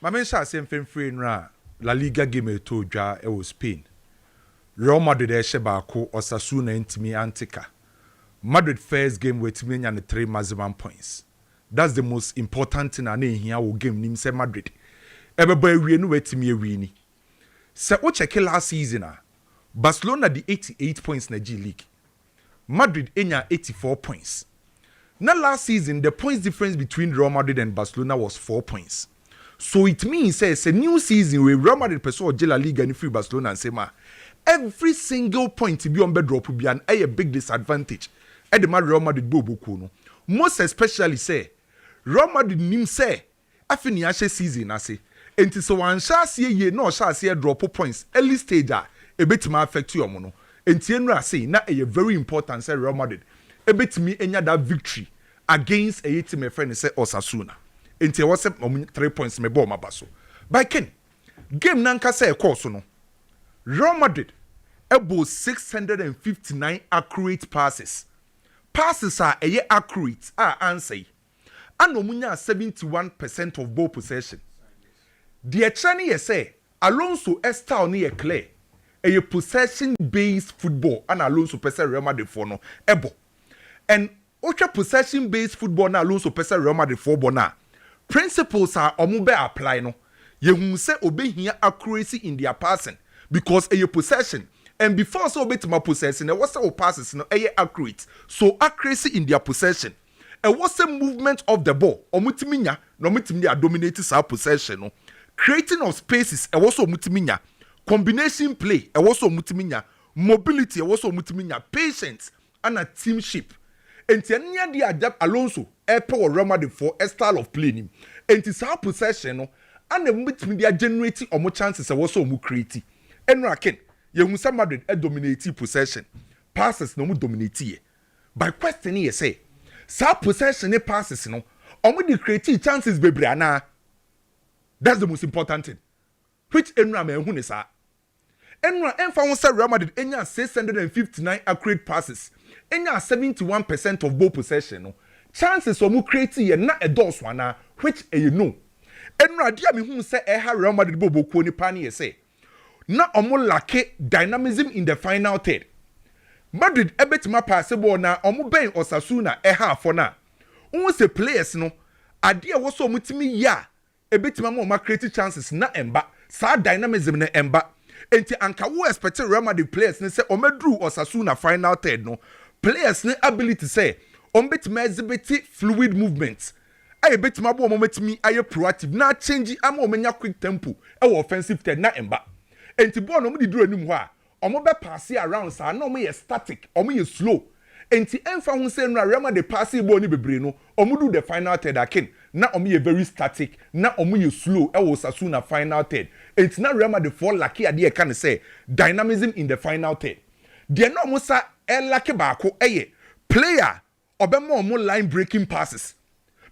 Mamen sha se mfemfre nra La Liga game to dwa e wo Spain. Real Madrid e baako Osasuna ntimi antika. Madrid first game wetimi nya ne 3 maximum points. That's the most important thing ane hia wo game nim se Madrid. Ebeba awie no wetimi awie ni. Se o check last season Barcelona the 88 points na G League. Madrid enya 84 points. Now last season the points difference between Real Madrid and Barcelona was 4 points. So it means it's a new season where Real Madrid pursue La Liga and free Barcelona and say every single point to be on bed drop will be a big disadvantage. At the Real Madrid bobo kuno. Most especially say Real Madrid nim say after the season I say and so one shall see ye no shall see a drop of points early stage a bit ma affect you mono. And Tienra say na a very important say Real Madrid a bit me enya that victory against a team friend say Osasuna. Enti was 3 points me ball mabaso. By Ken, game nanka say course no. Real Madrid able 659 accurate passes. Passes are accurate answer. And omunya 71% of ball possession. The Chani say Alonso Esther ni clear. A possession based football and Alonso pesa Real Madrid for no ebo. And ultra possession based football na Alonso pesa Real Madrid for bona. Principles are omube apply no. Ye say obey here accuracy in their passing because a possession and before so obey my possession and what's the passes no accurate. So accuracy in their possession. And what's the movement of the ball? Omutiminya no mutiminya dominates our possession no. Creating of spaces and also mutiminya. Combination play and also mutiminya. Mobility and also mutiminya. Patience and a teamship. And near the adapt Alonso airport or Real Madrid for a style of playing. And it's our possession no, and the media generating or more chances are also more creative. And Raken, you Musa Madrid a dominating possession. Passes no more dominate. By questioning you say, sa possession passes no, or more the creative chances baby ana. That's the most important thing. Which Enra me who is that? Enra found Real Madrid enya 659 accurate passes. Enya 71% of ball possession no. Chances of mu creating na a dos one which you know. Enra dia me hu say Real Madrid bobo ko ni pani say. Na omo lack dynamism in the final third. Madrid ebetima pass ball na omo ben Osasuna for na. Who say players no ade wo so mutimi ya ebetima mo create chances na emba. Sa dynamism na emba. Enti anka wo expect Real Madrid players ne say omedru Osasuna final third no. Players ne ability say ombetime exhibit fluid movements. Aye betima bo mometimi aye proactive na change ama omenya quick tempo e offensive third na emba. Enti ball no mo di duro anim ho a omo be pass around sa na omo ye static, omo ye slow. Enti emfa hu say no Real Madrid pass ball ni bebre no, omo do the final third akin. Na omo ye very static, na omo ye slow e wo Sasuna final third. Enti na Real Madrid for lucky ade e kan say dynamism in the final third. De no omo sa e lucky baako eye player obemo omo line breaking passes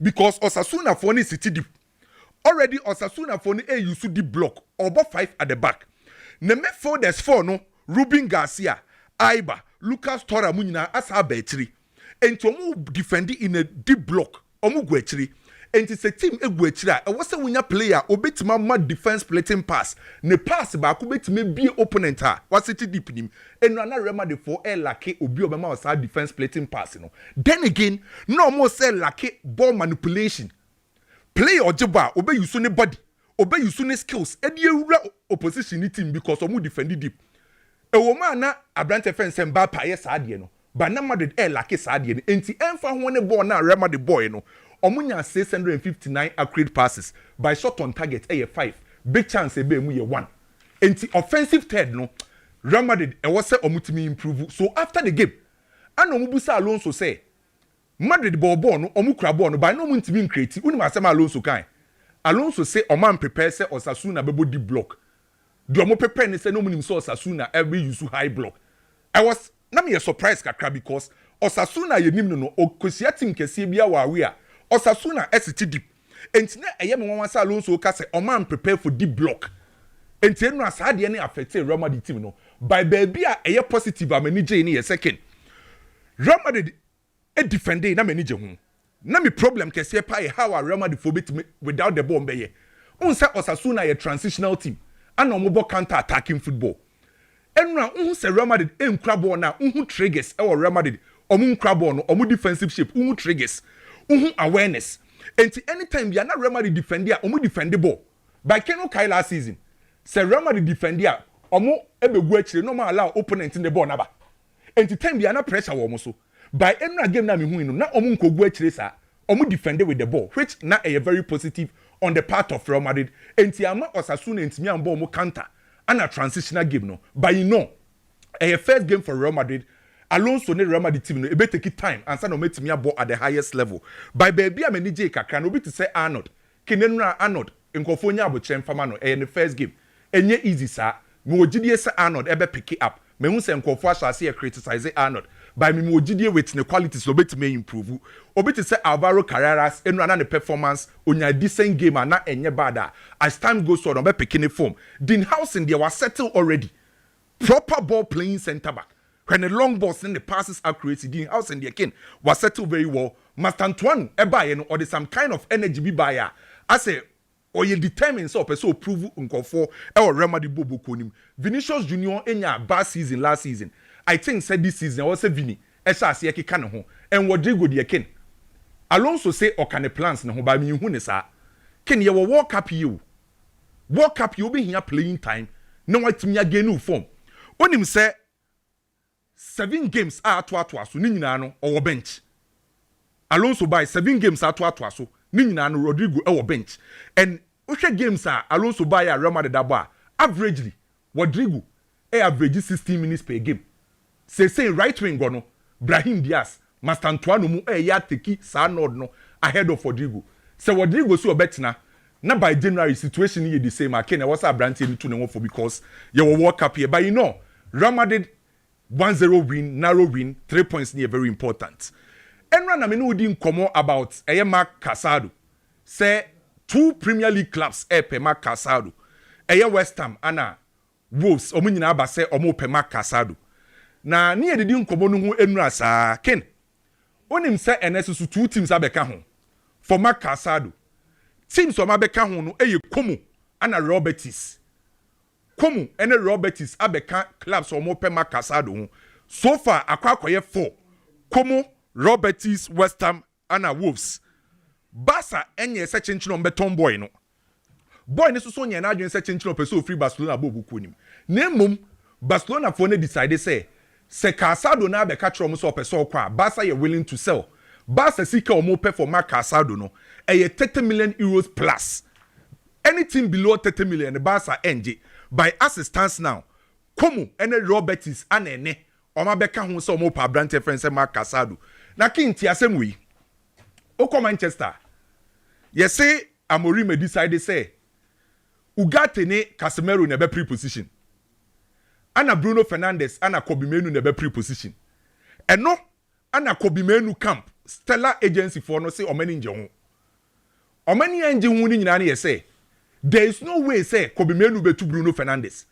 because Osasuna for ni city deep. Already Osasuna for ni use deep block obo 5 at the back. Ne midfielders 4 no Ruben Garcia, Aiba, Lucas Torra munyina asa betri. Enti omo defend in a deep block omo gwetri. Enti se team egwetri a wo se wunya player obetima ma defense splitting pass. Ne pass ba ko betima bie opponent a wasiti deep nim. Enu na Real Madrid for lake obi obema wasa defense splitting pass no. Then again, no more say lake ball manipulation. Play ojeba obe use ne body, obe use ne skills. E die wura opposition ni team because omo defend deep. E wo ma na Abrante fence mba pa ye sa ade no. Ba na Madrid lake sa ade no. Enti emfa ho ne ball na Real Madrid boy no. Omunya 659 accurate passes by shot on target 5. Big chance be mu 1. Enti offensive third no Real Madrid e was say omutimi improve. So after the game, and omubusa Alonso say Madrid ball no omukura ball no by no mutimi create. Uni ma say Alonso kan. Alonso say oman prepare say Osasuna bebo deep block. Do omo prepare ne say no munim so Osasuna every use high block. I was na me surprised kakra because Osasuna ye nim no okosia team kese bia wa we a Osasuna ST deep. Enti na eye me wan say Alonso ka say oman prepare for deep block. Enti enu asade ne affect Real Madrid team no. By baby a eye positive amani je ni ye second. Real Madrid e defending na mani je hu. Na me problem kese pa how Real Madrid for bit without the ball mbeye. Unse Osasuna a transitional team. And omobo counter attacking football. Enra unse Real Madrid crabo na triggers or Real Madrid. Crabo no defensive shape. Triggers. Awareness. And anytime you are not Real Madrid defender, defend the ball. By Keno Kai last season, say Real Madrid defender, no man allow opponent in the ball naba. And time you are not pressure so. By any game na me na ko go actually sa, defend with the ball, which na a very positive on the part of Real Madrid. And Tiama Osasuna and me and ball counter and a transitional game no. But a first game for Real Madrid. Alonso ne Real Madrid team no ebe take time and say no metimi abo at the highest level. By baby amani je kakra no bi to say Arnold. Kenenra Arnold nkofo nya abo chemfama no the first game. Enye easy sa. Me ogidie say Arnold ebe pick it up. Me hu say nkofo asase e criticize Arnold. By me ogidie with the qualities no betimi improve. Obi to say Alvaro Carreras enra na the performance onya decent game and na enye bad. As time goes on be picking form. Dean Housen there was settled already. Proper ball playing center back. When the long balls and the passes accuracy, the house and the king was settled very well. Master Antoine, or there's some kind of energy be buyer. I say, or you determine so prove for our Remedy Bobo Konim. Vinicius Junior in your bad season last season. I think said this season was a Vini. Esha Siaki Kanaho. And Rodrigo the king. Alonso say or can the plans no by me hunesa. Can you walk up you? Walk up you be here playing time. No what me again new form. When him say 7 games are to so ni nyina no or bench. Alonso by 7 games are to so ni nyina no Rodrigo or bench. And which games are Alonso by a Real Madrid aba averagely Rodrigo average 16 minutes per game. Say right wing go no Brahim Diaz Master Antoine mu ya teki sa nod no ahead of Rodrigo. Say Rodrigo so betina na by January situation here the same again was a brand team to for because you will walk up here but Real Madrid 1-0 win, narrow win, 3 points near very important. Enra na menu di nkomo about Mark Casado. Say 2 Premier League clubs pe Mark Casado. West Ham ana Wolves omu nyina ba say omu pe Mark Casado. Na ni di nkomo no hu enra sa ken. Onim say NS 2 teams abeka ho. For Mark Casado. Teams o mabeka ho no Como ana Robertis. Komu ene Robertis abeka clubs or mope Mark Casado. So far akwakoye 4. Komu, Robertis, West Ham, and Wolves. Barca enye se chenchino mbeton boy no. Boy ne so nya na adwen se chenchino peso free Barcelona bobu konim. Nemum Barcelona for ne decide say Casado na abeka tro mo so peso kwa Barca ye willing to sell. Barca sika o mope for Mark Casado no. 30 million euros plus. Anything below 30 million the Barca NG. By as it stands now, Como and Robertis and Ene, or my becca who saw more brand friends and Mark Casado. Na king Tiasem we. Oko Manchester. Yes, say Amorim decided say Ugatene Casemiro in a better position. Anna Bruno Fernandes and a Kobbie in a better position. And no, Anna Kobbie camp, Stellar Agency for no say or many injun. Or many engine winning in any say. There is no way say Kobbie be to Bruno Fernandes.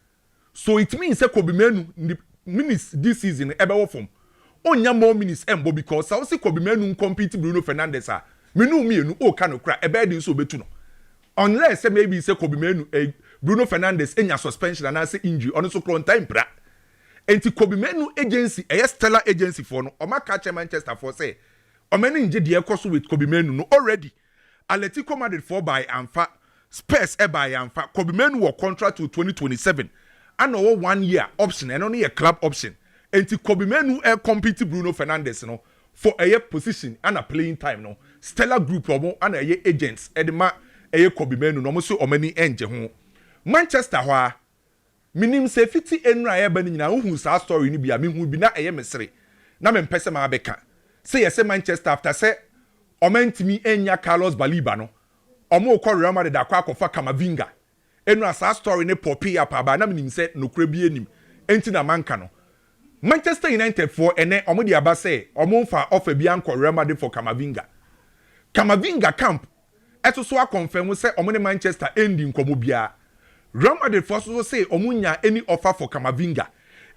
So it means say Kobbie minutes this season ebe form. Onya more minutes embo because I say Kobbie compete Bruno Fernandes ah. Me o kan kra ebe dey so betu no. Unless say maybe say Kobbie Bruno Fernandes enya suspension and say injury on so clone time bra. Enti Kobbie agency Stellar agency for no o ma catch Manchester for say o many nje dey ekoso with Kobbie no already. Atletico Madrid 4 by Anfa Spurs by Anfa Kobbie were contract to 2027 and over 1 year option and only a club option. Enti Kobbie compete Bruno Fernandes no for a position and a playing time no. Stellar group and a agents edema Kobbie no so o many enje ho. Manchester ho minim se fiti enra eba ni nyina hu sa story ni bia me hu bi na mesre na me mpese ma beka say yes Manchester after say o mentimi enya Carlos Baliba no omo ko Real Madrid akwa akofa Camavinga enra sa story ne popi up aba na minim se nokura bi enim enti na manka no Manchester United for ene omo di aba say omo fa offer bi anko Real Madrid for Camavinga camp eto so confirm say omo ne Manchester ending komo bia Real Madrid for so say omunya any offer for Camavinga.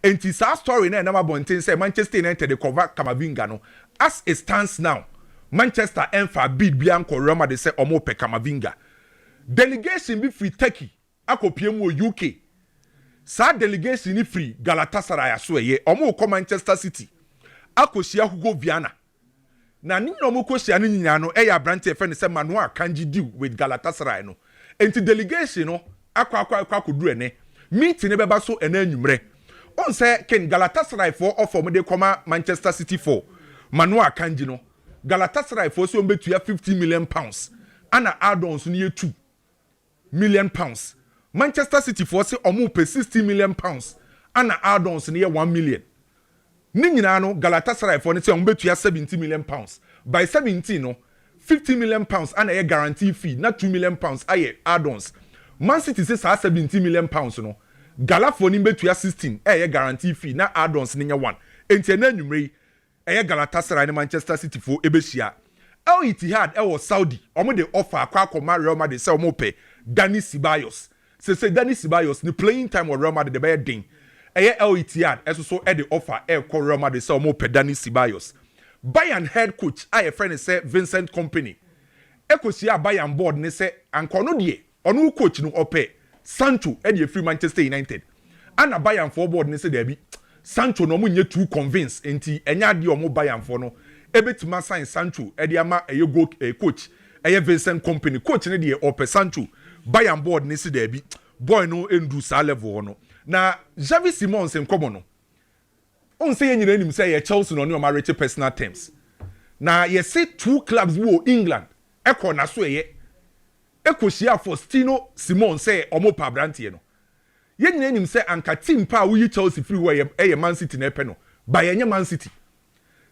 Enti sa story na number bonten say Manchester United dey cover Camavinga no. As it stands now, Manchester enfa bid bianco Real Madrid say omo pe Camavinga. delegation be free Turkey akopie mu UK sa delegation ni free Galatasaray aso eye omo ko Manchester City akosia Hugo Viana na ni no mo kosia no nyina no e ya brante fe ne se Mainoo kanji deal with Galatasaray no enti delegation no akwa ene meeting ne beba so ena anwumre on say ken Galatasaray for offer mo de koma Manchester City for Mainoo kanji no Galatasaray for so mbetua 50 million pounds ana add-ons no ye 2 million pounds Manchester City for say omo pay 60 million pounds ana add-ons no ye 1 million ni nyina no Galatasaray for ne say omo betua 70 million pounds by 17 no 50 million pounds ana ye guarantee fee na 2 million pounds aye add-ons Man City say 70 million pounds no Gala for ni betua 16 ye guarantee fee na add-ons ni nya 1 enti na nwumre eye Galatasaray ne Manchester City for ebehia El Ittihad was Saudi omo de offer akwa Real Madrid say omo pay Dani Ceballos say Dani Ceballos ni playing time with Real Madrid the better ding eye El Ittihad so e de offer Real Madrid say omo pay Dani Ceballos Bayern head coach aye friend say Vincent Kompany ekosia Bayern board ne say anko no de onu coach no ope Sancho e de free Manchester United ana Bayern for board ne say there be Sancho no munye too convinced enti enya de omo Bayern for no ebetima sign Sancho e de ama go coach Vincent Kompany coach ne de ope Sancho Bayern board ne say there be boy no endu sa level no na Xavi Simons enkomo no on say nyina nim say ye Chelsea no ma rich personal terms na ye say 2 clubs wo England ekọ na so ye ekosia Faustino Simons say omo pa brantie no ye nyina nim say anka team pa wo yi Chelsea free wo ye Man City na epe no ba ye nya Man City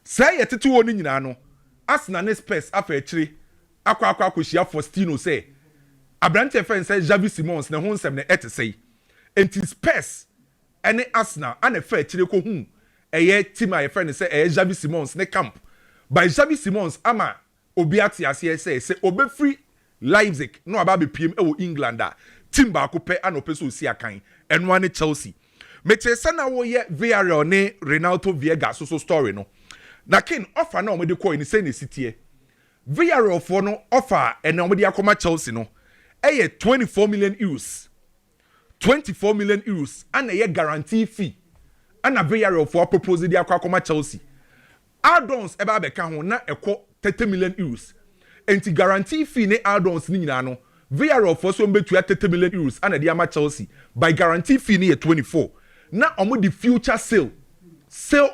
say ye tete wo ni nyina no Arsenal ne Spurs afa akire akwa akosia Faustino say abrantie fan say Xavi Simons na ho nsem na ete say enti Spurs ene Arsenal ana fa akire ko hu eye team a ye friend say Xavi Simons ne camp by Xavi Simons ama obiati ase say obe free Leipzig no aba be PM e wo England a team ba ko pe ana ope so si akan eno ane Chelsea meche sana wo ye Villarreal ne Renato Viegas so story no na kin offer na omede ko ni say ne sitie Villarreal for no offer ena omede akoma Chelsea no eye 24 million euros 24 million euros ana ye guarantee fee ana Villarreal for propose di akoma Chelsea add-ons eba be ka ho na ekọ 30 million euros enti guarantee fee ne add-ons ni nyina no Villarreal for so mbetua 30 million euros ana di ama Chelsea by guarantee fee ni 24 na omo di future sale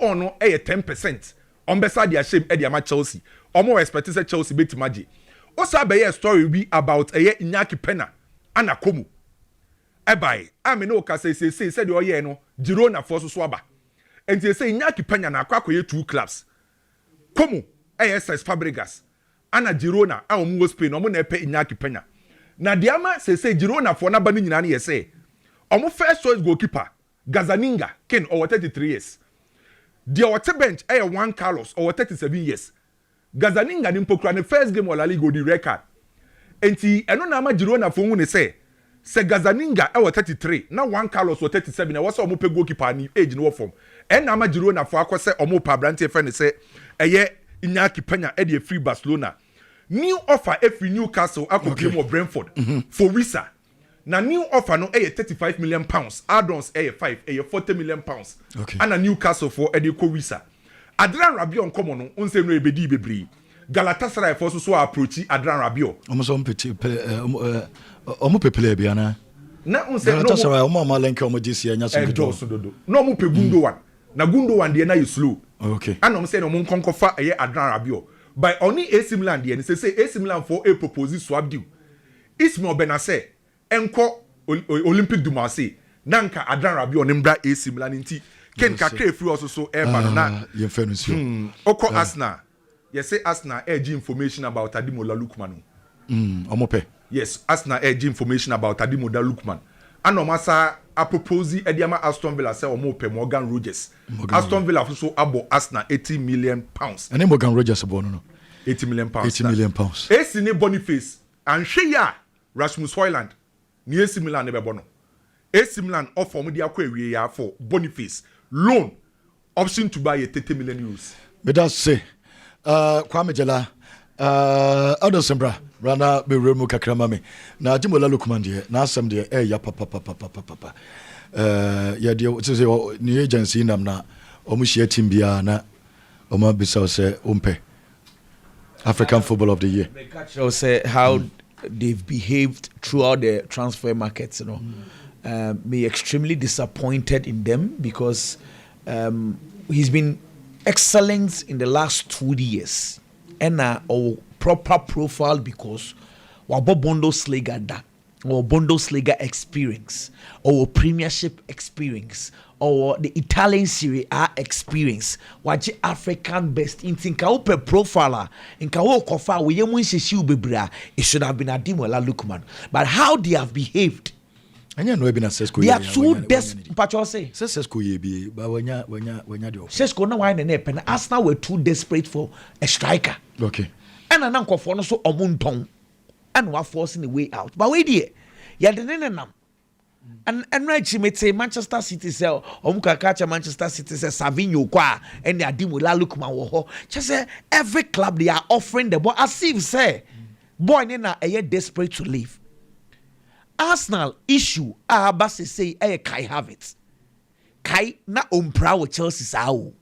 on no 10% on besa di ashame e di ama Chelsea omo expect say Chelsea betimaje osa be story be about Iñaki Pena ana komu ebai amene o ka say said o ye no Girona for so aba enti say Iñaki Pena na akwa 2 clubs komu SS Fabregas ana Girona a omo Spain omo na epe Iñaki Pena na diama say Girona for na ba ni nyina na ye say omo first choice goalkeeper Gazzaniga ken over 33 years dia wote bench Juan Carlos over 37 years Gazzaniga ni mpokura ne first game of La Liga di record enti eno na ama Girona for hu ne say Gazzaniga over 33 na Juan Carlos over 37 na was omo pe goalkeeper ni age no form en na ama Girona for akose omo pa brante fe ne say Iñaki Pena e dey free Barcelona new offer every Newcastle akopie mo Brentford for Wisa na new offer no 35 million pounds add-ons 5 40 million pounds okay. And a Newcastle for Ediko Wisa Adrian Rabiot komo no unse no ebedi bebre Galatasaray for so approach Adrian Rabiot omo pepele bia na unse Galatasaray omo malenke omo GC anya so dodo no omo pe Gundogan na Gundogan de na you slow okay and omo say no mon konkofa Adrian Rabiot by only AC Milan de say AC Milan for a propose swap deal Ismail Benasser enko Olympic du Marseille nanka Adrian Rabiot nimbra AC Milan nti ken kakra free also so eba na ye fairness oko Arsenal you say Arsenal edge information about Ademola Lookman omope yes Arsenal edge information about Ademola Lookman anomasa a propose ediama Aston Villa say omope Morgan Rogers Aston Villa so abo Arsenal 80 million pounds and Morgan Rogers abo no 80 million pounds 80 million pounds AC ne Boniface and Sheya Rasmus Højlund ni AC Milan ne bebo no AC Milan offer mo dia kwa ewie ya for Boniface loan option to buy 30 million euros me that say Kwame Jela Odosembra Rana be remu kakra ma me. Na Ademola Lookman de na asem de ya papa. Ya de say ni agency nam na omo share team bia na omo bisa say umpe African Football of the Year. The catch will say how they've behaved throughout the transfer markets, you know. Me extremely disappointed in them because he's been excellent in the last 2 years. And proper profile because wabo Bundesliga da or Bundesliga experience or Premiership experience or the Italian Serie A experience waje African best in tinka open profile in ka wo kofa we yemu nhyehyɛ ubebra it should have been Ademola Lookman, but how they have behaved Anya no be na Sesco. They are too desperate. Pacho say Sesco ye be but wanya de. Sesco na why na pen Arsenal were too desperate for a striker. Okay. And an uncle for no so omuntong and we're forcing the way out. But wait here, ya the nam and right say Manchester City sell omuka catch Manchester City say Savinho kwa and the Ademola Lookman wo ho. Just say every club they are offering the ball as if say boy na a desperate to leave. Arsenal issue abase say Kai Havertz. Kai na ompra with Chelsea sao.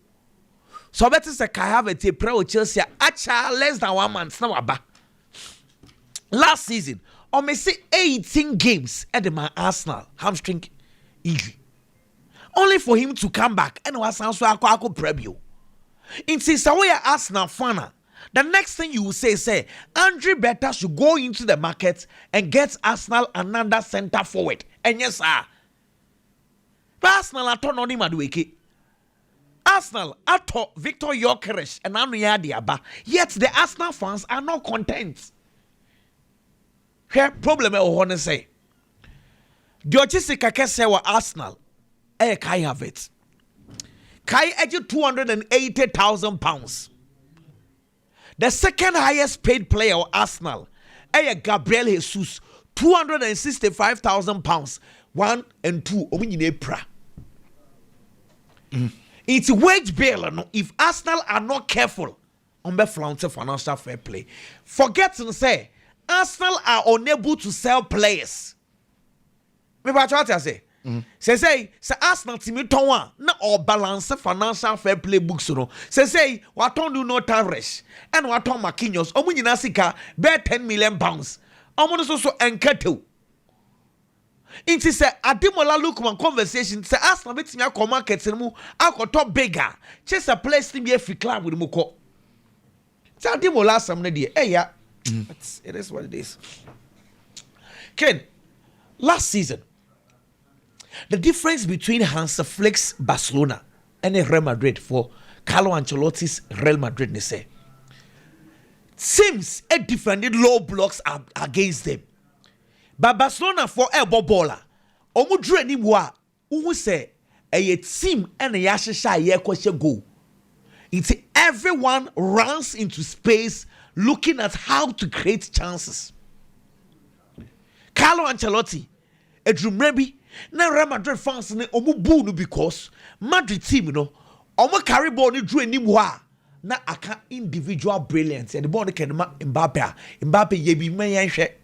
So better say Kai Havertz a pro Chelsea acha less than 1 month now aba. Last season, or may say 18 games at the Arsenal hamstring injury. Only for him to come back and was also a preview. In Sisawaya Arsenal fana, the next thing you will say, Andre Berta should go into the market and get Arsenal another center forward. And yes, sir. But Arsenal are turn on him at wiki. Arsenal ato Victor Gyökeres and Anuya Diaba. Yet the Arsenal fans are not content. Here problem I want to say. Diocese Kakese wa Arsenal. Kai Havertz. Kai edge £280,000. The second highest paid player of Arsenal. Gabriel Jesus. £265,000. 1 and 2. It's wage bill. No? If Arsenal are not careful on the front of financial fair play, forget to say Arsenal are unable to sell players. Me ba what I say. Say Arsenal team ton na or balance financial fair play books no. Say what ton do not Tavares and what ton Marquinhos. Omo nyina sika be £10 million. Omo so enketew. Inti say Ademola Lookman conversation say Arsenal betimi akọ market mu akọtọ bigger chase a place to be a free club with mukọ. Say Ademola asam na dey yeah. It is what it is. Ken, last season the difference between Hans Flick's Barcelona and Real Madrid for Carlo Ancelotti's Real Madrid ne say seems a defended low blocks against them. But Barcelona for a bobola. Omu dre ni mwa. Uhu say a team and a yashisha ye kweshe go. It's everyone runs into space looking at how to create chances. Carlo Ancelotti, a dreamrebi, na Real Madrid fans ne omu boo no because Madrid team no omu carry ball ni dre ni mwa. Na aka individual brilliance. And the ball can Mbappe. Mbappe ye bi me yenhwe.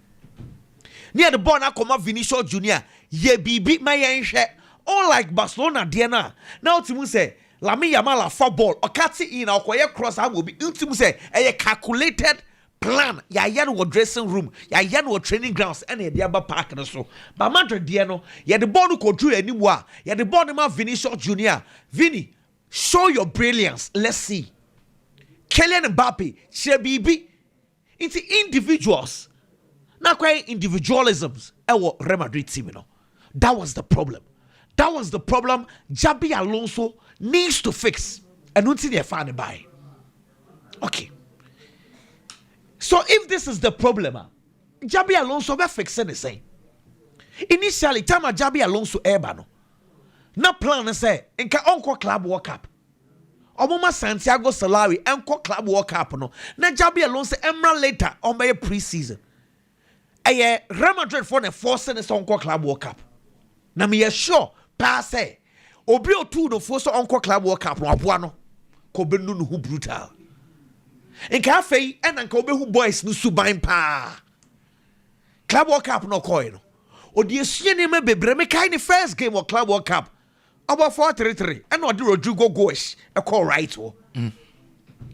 Near the ball, I come up Vinicius Junior. Ye be my yenhwe. All like Barcelona, Diana. Now, Timu say, Lami Yamala football or catch it in our quiet cross. I will be Timu say a calculated plan. Ya yan wo dressing room, ya yan wo training grounds, and a diaba park and so. But Madrid Diano, ya the ball no control anymore. Ya the ball ma Vinicius Junior. Vini, show your brilliance. Let's see. Kylian Mbappe, Shebibi, into individuals. Now, quite individualisms. Real Madrid team, you know. That was the problem. That was the problem. Xabi Alonso needs to fix. And don't see they find by. Okay. So if this is the problem, Xabi Alonso will fix the same. Initially, time Xabi Alonso ebano. Na plan say, inka onko club World Cup. Omoma Santiago Solari enko club World Cup no. Na Xabi Alonso emra later on by a pre-season. Real Madrid for the force and Sonko Club World Cup. Na me sure pass obi otu no force Onko Club World Cup no aboano ko benu no hu brutal. Enka afei ena nka obehu boys no suban pa. Club World Cup no coin. Or the Asian me bebre me kind of first game of Club World Cup. About 4-3-3. And not the Rodrigo Goes a call right.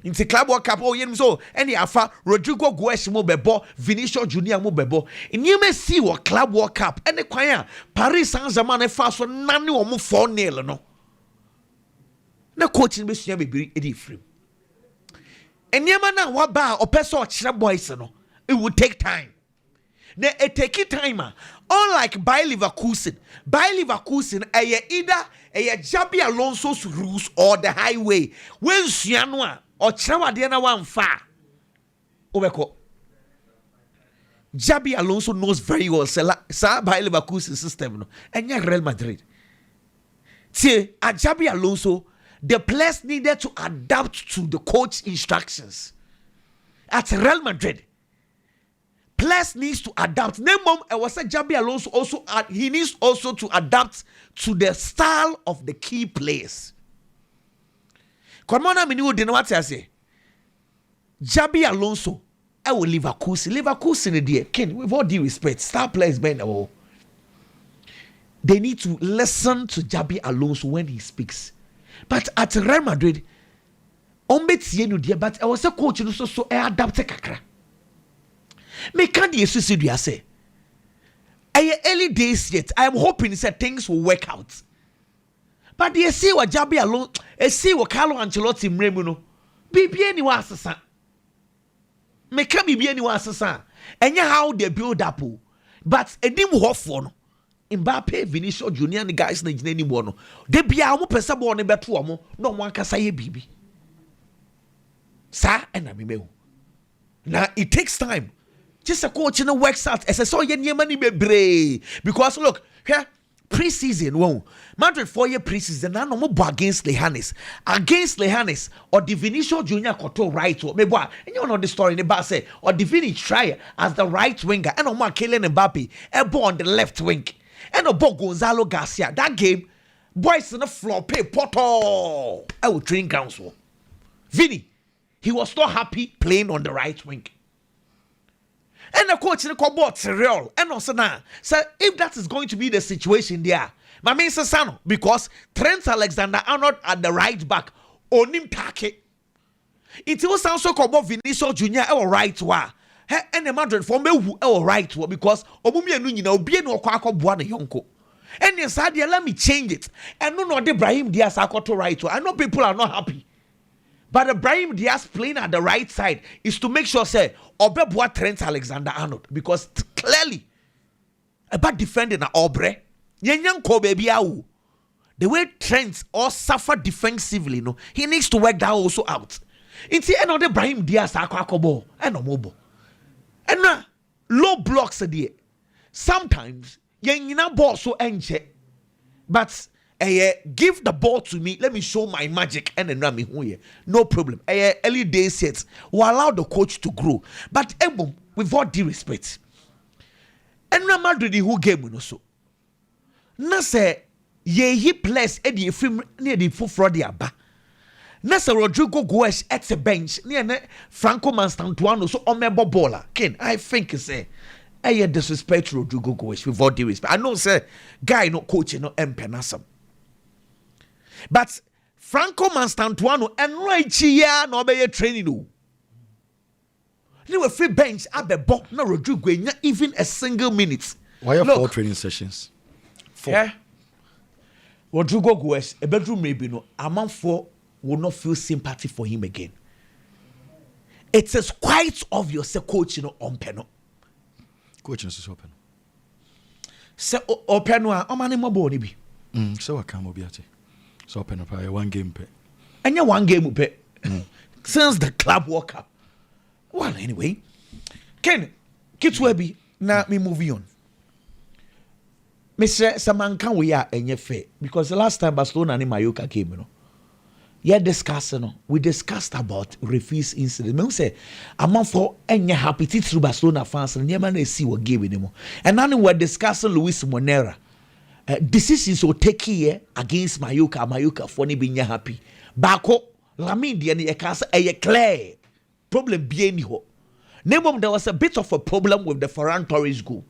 Into Club World Cup, so any afa Rodrigo Goes mo bebo, Vinicius Junior mo bebo. And you may see what Club World Cup and the choir Paris Saint-Germain e fast so none or more 4-0 no. Na coaching be see be edi free. And yamana wa ba or person chira boys no. It would take time. Now it take time. Unlike Bayer Leverkusen either Xabi Alonso's rules or the highway. When Sianwa or Chawadena one far. Obeko. Xabi Alonso knows very well sa Bayer Leverkusen system no. And Real Madrid. See, at Xabi Alonso, the players needed to adapt to the coach instructions. At Real Madrid, players needs to adapt. Nemom, I was saying Xabi Alonso also he needs also to adapt to the style of the key players. Come on, Mainoo, do you know what I say? Xabi Alonso, I will Leverkusen, dear Ken. With all due respect, star players bend all. They need to listen to Xabi Alonso when he speaks. But at Real Madrid, but I was a coach so I adapted kakra. Me can't you say early days yet. I am hoping that things will work out. But you see what Xabi Alonso, see what Carlo Ancelotti mremuno. Bibi any wasasa. Me can't be any wasasa. And how they build up. But a dim hofon. Mbappe, Vinicius Junior, and the guys na jine ni bono. De bia mo pesa bo ne beto mo. No one can say bibi. Sa and amimeu. Now it takes time. Just a coach in the works out. As I saw you money be because look here, preseason. Whoa, Madrid 4-year preseason. Now no more against Lehanes or the Vinicius Junior Koto right. Me boy, and you know the story in the bar say or the Vini try as the right winger and no more Kylian Mbappe elbow on the left wing and no Gonzalo Garcia. That game, boys on the floor pay poto. I will train grounds. Vini, he was not happy playing on the right wing. And the coach in the cobot real. And also now, so if that is going to be the situation there, my main Sano, because Trent Alexander-Arnold at the right back, onim take. It was also cobot Vinicius Junior or right wa. And the Madrid for me or right wa because obumi enu nyina obi enu okwa akobua ne yonko. And then said, let me change it. And no Ibrahim Diaz akoto right wa. I know people are not happy. But Ibrahim Diaz playing at the right side is to make sure say Obebua Trent Alexander-Arnold because clearly about defending a Obre Yenyan Kobbie au the way Trent or suffer defensively no he needs to work that also out. It's the end of the Ibrahim Diaz akwakobo and omobo and now low blocks a day. Sometimes Yenyina ball so enche but give the ball to me. Let me show my magic and then run me. No problem. Early days yet will allow the coach to grow. But with all due respect, and Real Madrid who game no so. Na say ye place edi film near the full the aba. Na say Rodrigo Goes at the bench near Franco Manstantuano so omebo baller. Ken, I think say disrespect Rodrigo Goes with all due respect. I know say guy no coach no empenasam. But Franco Manstantuano and right here no be training no. They were free bench at the box no Rodrigo even a single minute. Why are 4 training sessions? 4. Yeah. Rodrigo Goes a bedroom maybe no among 4 will not feel sympathy for him again. It is quite obvious the coach no on peno. Coach is open. Se open wa o mane mo boni bi. So I can be at it. So open up 1 game pay. And you 1 game pay. Since the Club World Cup. Well, anyway. Ken, Kitwebi, now me moving on. Mr. Samankan we are enye fair because the last time Barcelona and Mallorca came, you know. We discussed about refuse incident. Me say among for enye happy through Barcelona fans and never see what game anymore. And now we're discussing Luis Monera. Decisions will take here against Mallorca for ni being happy. Bako Lamine Diani Ekasa a clear problem bien ho. Name there was a bit of a problem with the Ferran Torres goal.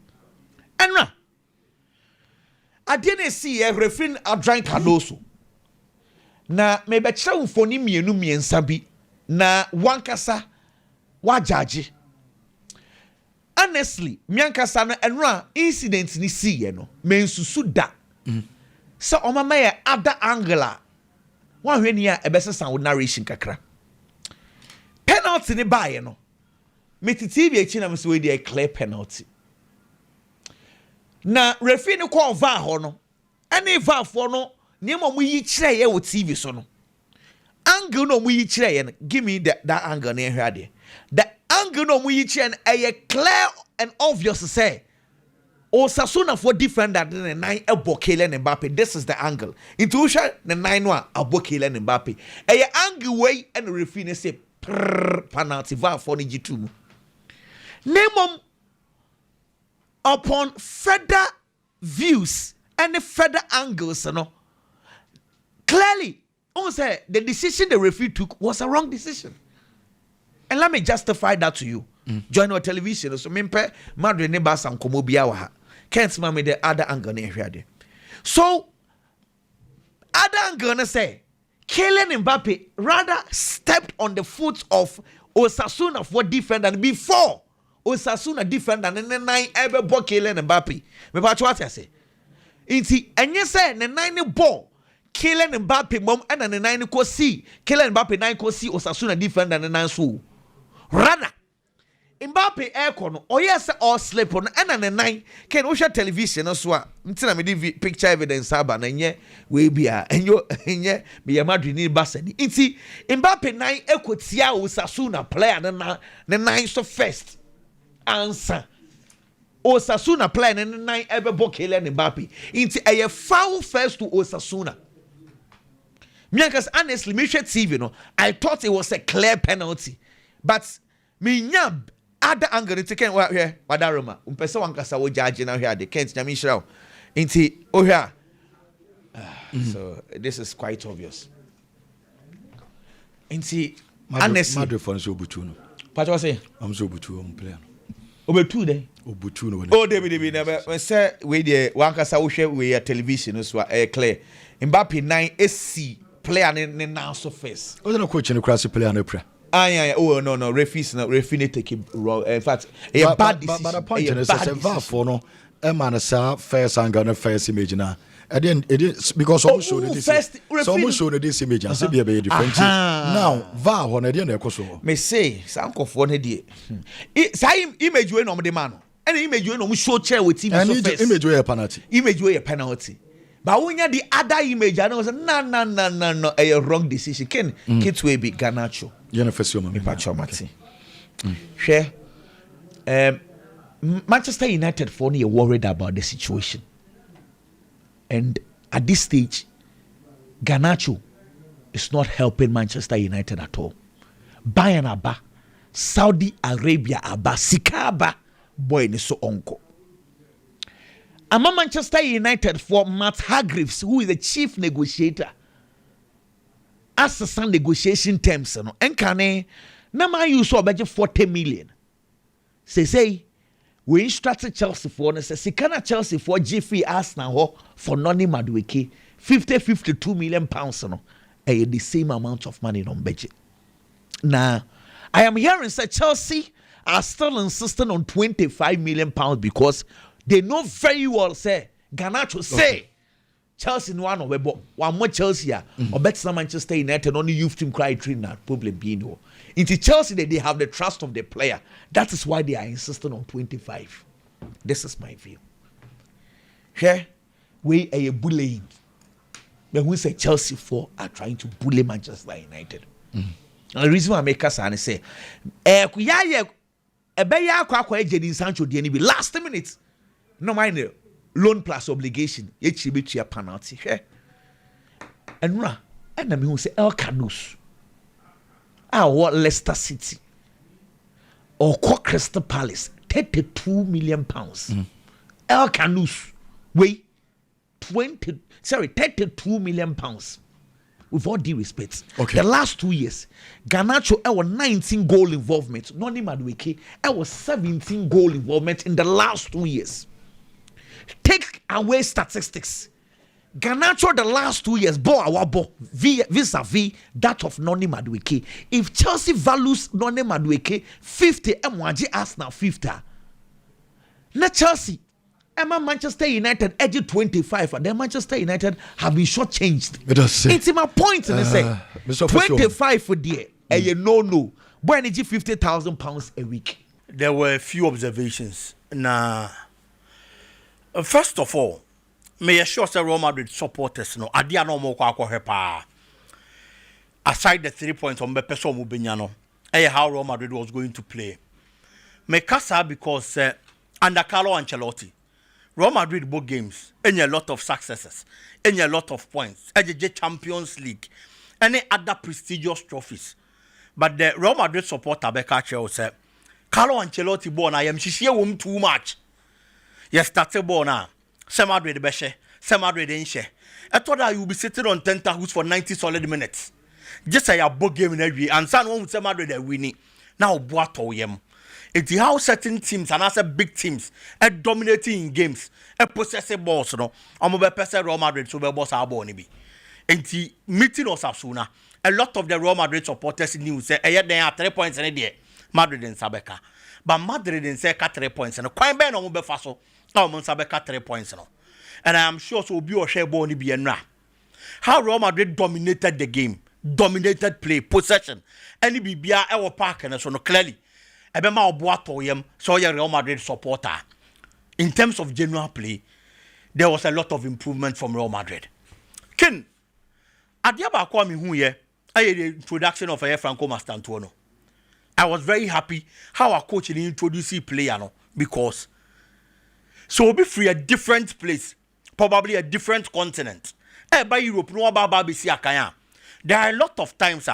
And I didn't see a referee Adrian Cardoso. Na maybe chow for ni mienu miensa bi na wankasa wa judge. Honestly, miankasa na enra incident ni see ye no mensusu da. So omama ye other angle. One hwe ni a ebese sound narration kakra. Penalty ni ba ye no. Metiti bi echi na mse we dey clear penalty. Na referee ni call VAR ho no. Any VAR for no niema mu yi kire ye wo TV so no. Angle no mu yi kire ye no. Give me that angle na ehwe ade. The angle no mu yi kire no eye clear and obvious say Osasuna for defender the 9 ebo Kylian Mbappe. This is the angle. Into usha the 9 one abo Kylian Mbappe. Eye angle way and referee say penalty VAR for ni G2. Name upon further views and the further angles, clearly, say the decision the referee took was a wrong decision. And let me justify that to you. Join our television. So, Mimpe, Madrid, Nebas, and Kobbie, can't smell me the other angle. So, other angle say, Kylian Mbappe rather stepped on the foot of Osasuna for defender before Osasuna defender and then 9 ever ball Kylian Mbappe. Me patch what I say. Inti enye say the 9 ball Kylian Mbappe mom and the 9 ko see Kylian Mbappe 9 ko see Osasuna defender and 9 so. Rather Mbappe aircon no oyese all slip on and the 9 can we share television so a ntina me di picture evidence aba na nye we bia enye be Madrid ni Barca ni. Inti Mbappe 9 ekotia Osasuna player na 9 so first answer Osasuna playing and 9 ever book Kylian Mbappe into a foul first to Osasuna. Because honestly, me share TV no, I thought it was a clear penalty, but me nyab other angle to can what here Badaroma umpesa wankasa wo judge now here the Kent nyami shraw into oh here. So this is quite obvious. Into honestly, Madrid fans obutu no. What you say? I'm so obutu player. Obutu there. Obutu no. Oh, David, never say we the wankasa wo share we television so clear. Mbappe 9 SC player in now so first. Oh, no coach in the class player no pre. Yeah. Oh no, referee take it wrong. In fact, a bad decision. But the point is that VAR for no man sa first angle no first image na. And then it is because almost show this. So almost show this image and say be a different. Now VAR on the end so. Me say some for ne die. Say image we no the man. And image we no show chair with TV so first. Image we a penalty. Image we a penalty. But when you the other image, I know no, a wrong decision. Can kids will be Garnacho. You know, first you Mati. Share. Manchester United for me are worried about the situation, and at this stage, Garnacho is not helping Manchester United at all. Bayern Abba, Saudi Arabia Abba, Sikaba, boy ni so onko. Ama Manchester United for Matt Hargreaves, who is the chief negotiator, assessing negotiation terms. Enkane, na man you saw budget 40 million. Say, we instructed Chelsea for, and say, Sikana Chelsea for Jeffrey Arsenal for Noni Madueke, 52 million pounds. The same amount of money on budget. Now, I am hearing say Chelsea are still insisting on 25 million pounds because they know very well, say, Garnacho say, Chelsea no one more Chelsea, or better Manchester United, only youth team cry train that problem being. Into Chelsea, they have the trust of the player. That is why they are insisting on 25. This is my view. Here, we are bullying. When we say Chelsea are trying to bully Manchester United. And the reason why I make us say, last minute. No mind loan plus obligation. Each a penalty. And I mean, say El Canus. What Leicester City or Crystal Palace, 32 million pounds. El Canus, 32 million pounds. with all due respect. Okay. The last 2 years, Garnacho was 19 goal involvement. Noni Madueke was 17 goal involvement in the last 2 years. Take away statistics. Garnacho the last 2 years, vis-a-vis that of Noni Madueke. If Chelsea values Noni Madueke 50, MYG Arsenal 50. Now Chelsea, Manchester United edge 25, and then Manchester United have been shortchanged. It's my point in say 25 for the no. Boy, energy £50,000 a week. There were a few observations. Now, first of all, may I sure say Real Madrid supporters no adia no more kwa hepa. Aside the 3 points on Bepeso Mubinyano, how Real Madrid was going to play. Me kasa because under Carlo Ancelotti, Real Madrid both games, and a lot of successes, and a lot of points, AJJ Champions League, any other prestigious trophies. But the Real Madrid supporter Beka said, Carlo Ancelotti born I am she wom too much. Yes, that's a born. Some Madrid beshe, some Madrid inche. I thought that you will be sitting on 10 tackles for 90 solid minutes. Just say a book game in every and some won't say Madrid are winning. Now Boato yem. It's how certain teams and as big teams are dominating in games, a possessive balls, no. I'm a person Real Madrid so boss are born be. And the meeting us up sooner. A lot of the Real Madrid supporters knew say they are 3 points in a day. Madrid and Sabeka. But Madrid didn't say 3 points and a quite ben on Befaso. Oh, Sabeka 3 points no. And I am sure so be or share born be and how Real Madrid dominated the game, dominated play, possession. Any BBR our park and so no clearly. Ebema Obuato yem so your Real Madrid supporter. In terms of general play, there was a lot of improvement from Real Madrid. Ken, Adiaba Kwame Huye, the introduction of Franco Mastantuono. I was very happy how our coach introduced the player no, because so we'll be free a different place, probably a different continent. By Europe, no there are a lot of times,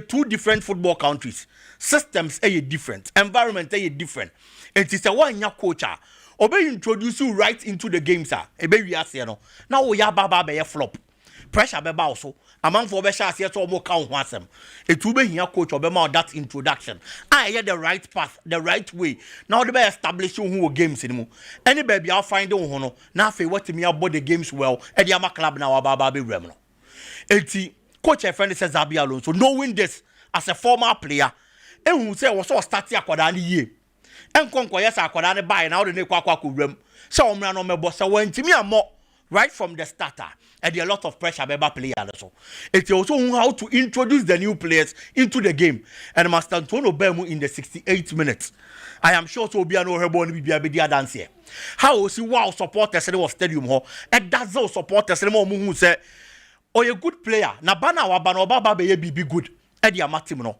two different football countries. Systems are different, environment are different. It is a one-year coach. Obey introduce you right into the game, sir. Now we are baba be a flop. Pressure be also. Among for besha here to more count wasem. It will be here coach obema that introduction. I hear the right path, the right way. Now the be establish who games anymore. Any baby I'll find on now for what me about the games well. Eddie Ama club now baba be remno. Eti coach a friend says Xavi Alonso. Knowing this as a former player. And who say was so starting akwadani ye. And konko yes akwadani buy now the ne kwakwa rem. So umra no me boss when to me more right from the starter. And there a lot of pressure beba player also. It's also how to introduce the new players into the game. And Master Antonio Bemu in the 68 minutes. I am sure so be an overborn be a dance here. How see wow supporters in the stadium ho. And that's all supporters who say, oh a good player. Na bana wa bana baba be good. Eddie Amatimo.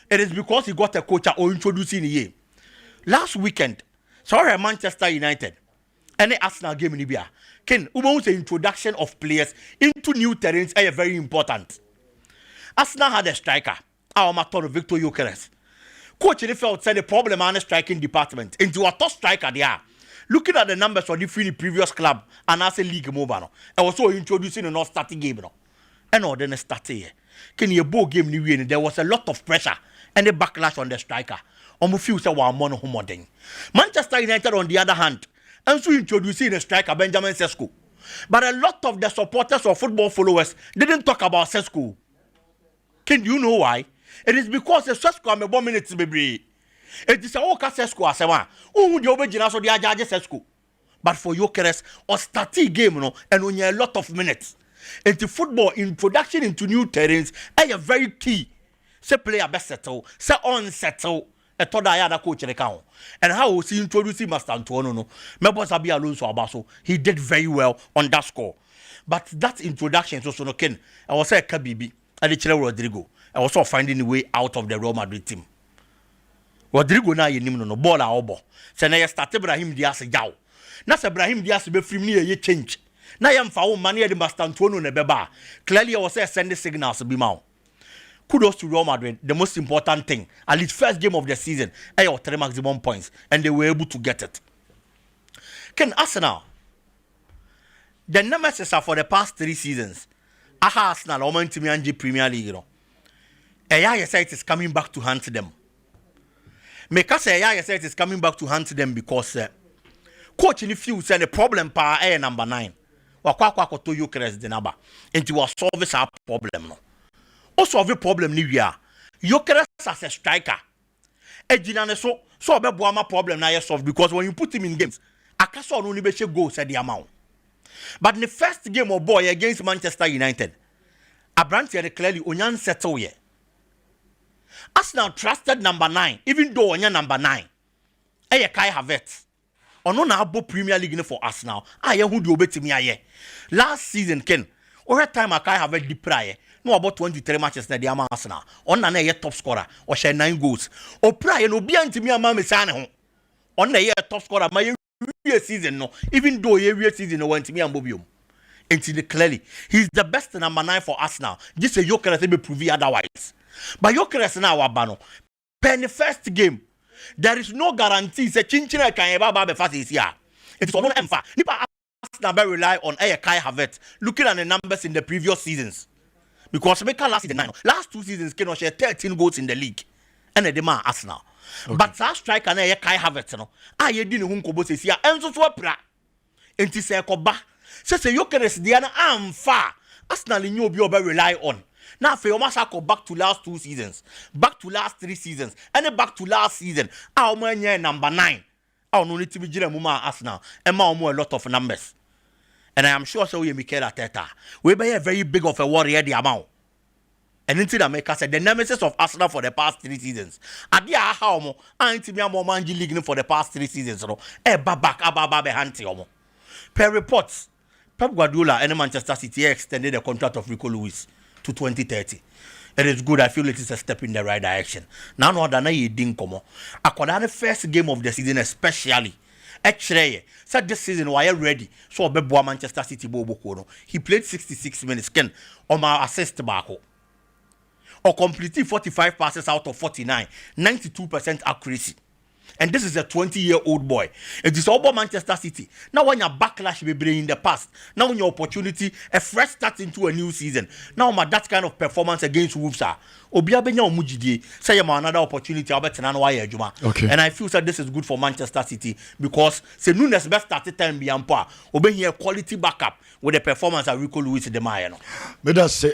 It is because he got a coach or introducing here. Last weekend, sorry, Manchester United, any Arsenal game in Libya. Ken, the introduction of players into new terrains are very important. Arsenal had a striker, our matter Victor Gyökeres. Coach felt said the problem on the striking department into a top striker they are. Looking at the numbers for the previous club and as a league mobile, and also introducing a not starting game. And then a start here. Can you ball game new win? There was a lot of pressure and a backlash on the striker. Few say one mono homoding. Manchester United, on the other hand, and so introducing a striker Benjamin Sesko. But a lot of the supporters or football followers didn't talk about Sesko. Can you know why? It is because the Sesko am a 1 minute baby. It is a Oka Sesko as a one. Who the original so the Ajaja Sesko. But for Gyökeres or starting game no, and when you a lot of minutes. Into football introduction into new terrains are very key. Say player best settle, say unsettle. A toda yada coach in the count. And how was he introducing Master Antonio? No, Mebos Abi Alonso Abaso. He did very well on that score. But that introduction also no ken. I was say Kobbie and the Chile Rodrigo. I was also finding a way out of the Real Madrid team. Rodrigo na ye nim no ball a obo. Say na ye start Brahim Diaz yaw. Na say Brahim Diaz be free me ye change. Na yam fa wo mane de Master Antonio ne beba. Clearly I was say send the signals be ma. Kudos to Real Madrid. The most important thing, at least first game of the season, I got 3 maximum points, and they were able to get it. Ken Arsenal, the nemesis for the past 3 seasons, aha Arsenal o man timi anje Premier League no eya say it is coming back to hunt them make us say eya say it is coming back to hunt them because coach ni feel say the problem pa number 9 wakwa to Gyökeres de naba enti wa solve sa problem no o solve problem ni wi a Gyökeres as a striker ejina ne so obebo ama problem na ye solve because when you put him in games akaso no ni be she goal said the amount. But in the first game of boy against Manchester United, Abrante clearly onyan settle ye. Arsenal trusted number 9, even though onyan number 9. Eye Kai Havertz. Ono na abo Premier League for Arsenal. Aye who do obetimi aye. Last season Ken, over time Kai Havertz di praye. No about 23 matches na di ama Arsenal. On na ye top scorer. O share 9 goals. O praye no bia ntimi ama mesane ho. On na ye top scorer ma season no, even though every season no went me and Bobium. And clearly, he's the best number 9 for us now. Just a Gyökeres be prove otherwise. But Gyökeres now wabano. Pen the first game, there is no guarantee. Say Chinchina can ever be fast is here. It's on empha. Nipa Arsenal rely on Kai Havertz. Looking at the numbers in the previous seasons, because Meka last season, last 2 seasons can share 13 goals in the league, and the demand Arsenal. Okay. But that striker na Kai Havertz no aye di ne hu nkobo sesia enso so apra enti se koba se Gyökeres dia na amfa Arsenal nyi obi oba rely on na afi o masa go back to last 2 seasons, back to last 3 seasons, and back to last season a o manya number 9 a no need to be gire mu ma Arsenal e ma o a lot of numbers, and I am sure so we Mikel Arteta we be a very big of a warrior the amount. And into the maker said the nemesis of Arsenal for the past 3 seasons. Adia how mo anti me mo manji league for the past 3 seasons no. Back ababa be hanti omo. Per reports, Pep Guardiola and Manchester City extended the contract of Rico Lewis to 2030. It is good. I feel it is a step in the right direction. Now no other na ye din komo. Akoda the first game of the season especially. Actually, said this season why ready. So Bebo Manchester City bobo no. He played 66 minutes. Ken on my assist back. Or completing 45 passes out of 49, 92% accuracy. And this is a 20-year-old boy. It is all about Manchester City. Now when your backlash will be in the past, now when your opportunity, a fresh start into a new season, now that kind of performance against Wolves are, say another opportunity, okay. And I feel that this is good for Manchester City because say Nunes best started time beyond par, obey here quality backup with the performance of Rico Lewis de Mayer.